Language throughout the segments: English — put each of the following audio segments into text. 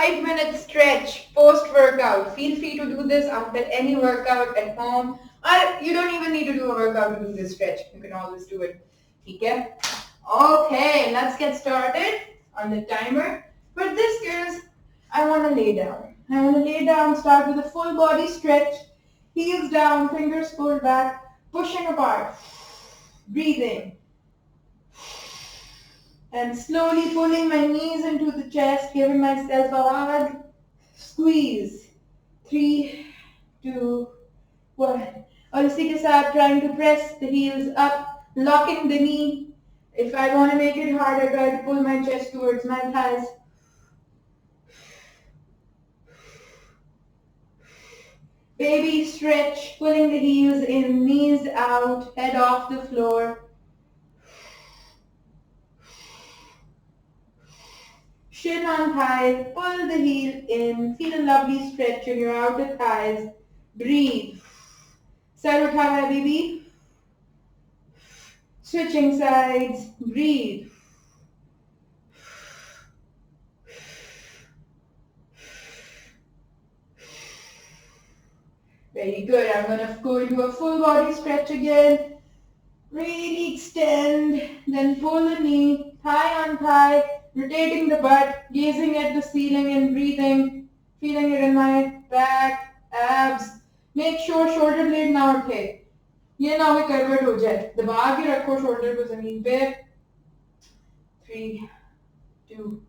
5-minute stretch post-workout. Feel free to do this after any workout at home. Or you don't even need to do a workout to do this stretch. You can always do it. Okay? Okay, let's get started on the timer. For this, girls, I want to lay down. I want to lay down, start with a full body stretch. Heels down, fingers pulled back, pushing apart. Breathing. And slowly pulling my knees into the chest, giving myself a hug. Squeeze. 3, 2, 1. और इसी के साथ trying to press the heels up, locking the knee. If I want to make it harder, try to pull my chest towards my thighs. Baby stretch, pulling the heels in, knees out, head off the floor. Shin on thigh, pull the heel in, feel a lovely stretch in your outer thighs. Breathe. Side utha hai, baby. Switching sides, breathe. Very good. I'm going to go into a full body stretch again. Really extend, then pull the knee, thigh on thigh, rotating the butt, gazing at the ceiling and breathing, feeling it in my back, abs. Make sure shoulder blade ना उठे. ये ना हो करवट हो जाए. दबा के रखो shoulder को जमीन पे. 3, 2,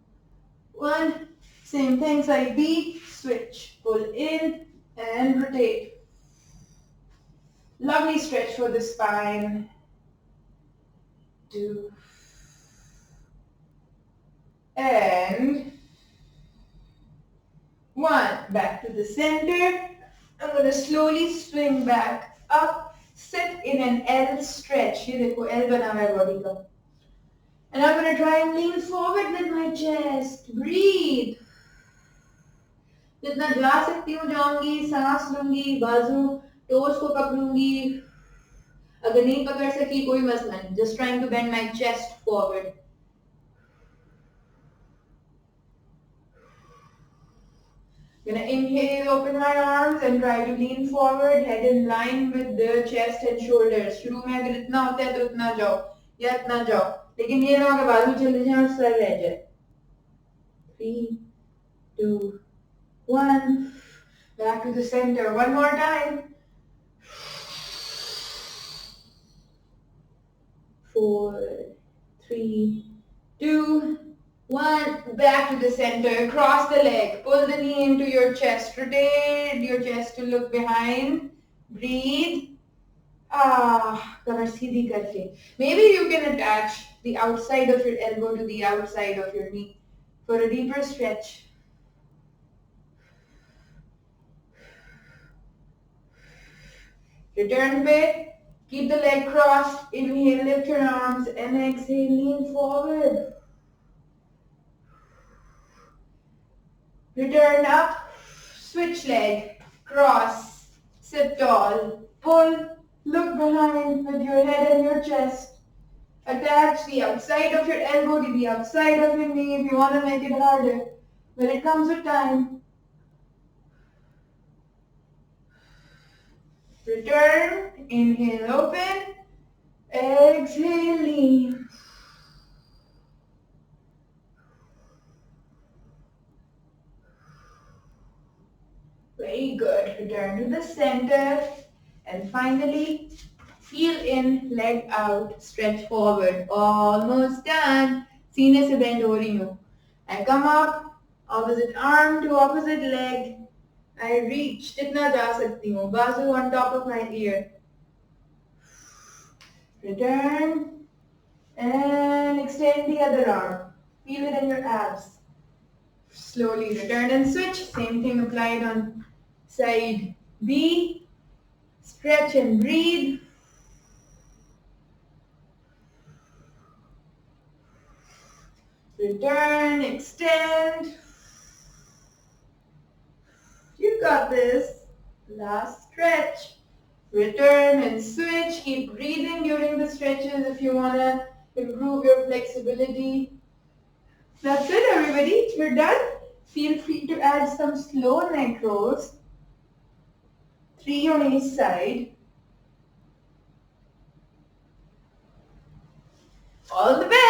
1. Same thing, side B. Switch. Pull in and rotate. Lovely stretch for the spine. 2. And 1. Back to the center. I'm going to slowly swing back up. Sit in an L stretch. ये देखो L बना हुआ है body का. And I'm going to try and lean forward with my chest. Breathe. जितना जा सकती हूँ जाऊंगी, सांस लूंगी, बाजू, टोस को पकड़ूंगी. अगर नहीं पकड़ सकी कोई मसला नहीं. Just trying to bend my chest forward. Gonna inhale, open my arms and try to lean forward, head in line with the chest and shoulders. शुरू में अगर इतना होता है तो इतना जाओ या इतना जाओ. लेकिन ये ना हो कि बाजू चले जाए और सर रह जाए. 3, 2, 1. Back to the center. One more time. 4, 3, 2, 1. Back to the center. Cross the leg. Pull the knee into your chest. Rotate your chest to look behind. Breathe. Kamar seedhi karke. Maybe you can attach the outside of your elbow to the outside of your knee for a deeper stretch. Return pe. Keep the leg crossed. Inhale, lift your arms, and exhale, lean forward. Return up, switch leg, cross, sit tall, pull, look behind with your head and your chest. Attach the outside of your elbow to the outside of your knee if you want to make it harder. When it comes with time. Return, inhale, open, exhale, lean. Very good. Return to the center. And finally, heel in, leg out, stretch forward. Almost done. सीने से bend हो रही हूँ. I come up, opposite arm to opposite leg. I reach. जितना जा सकती हूँ. बाजू on top of my ear. Return. And extend the other arm. Feel it in your abs. Slowly return and switch. Same thing applied on side B. Stretch and breathe. Return, extend. You got this. Last stretch. Return and switch. Keep breathing during the stretches if you want to improve your flexibility. That's it, everybody. You're done. Feel free to add some slow neck rolls, 3 on each side. All the best!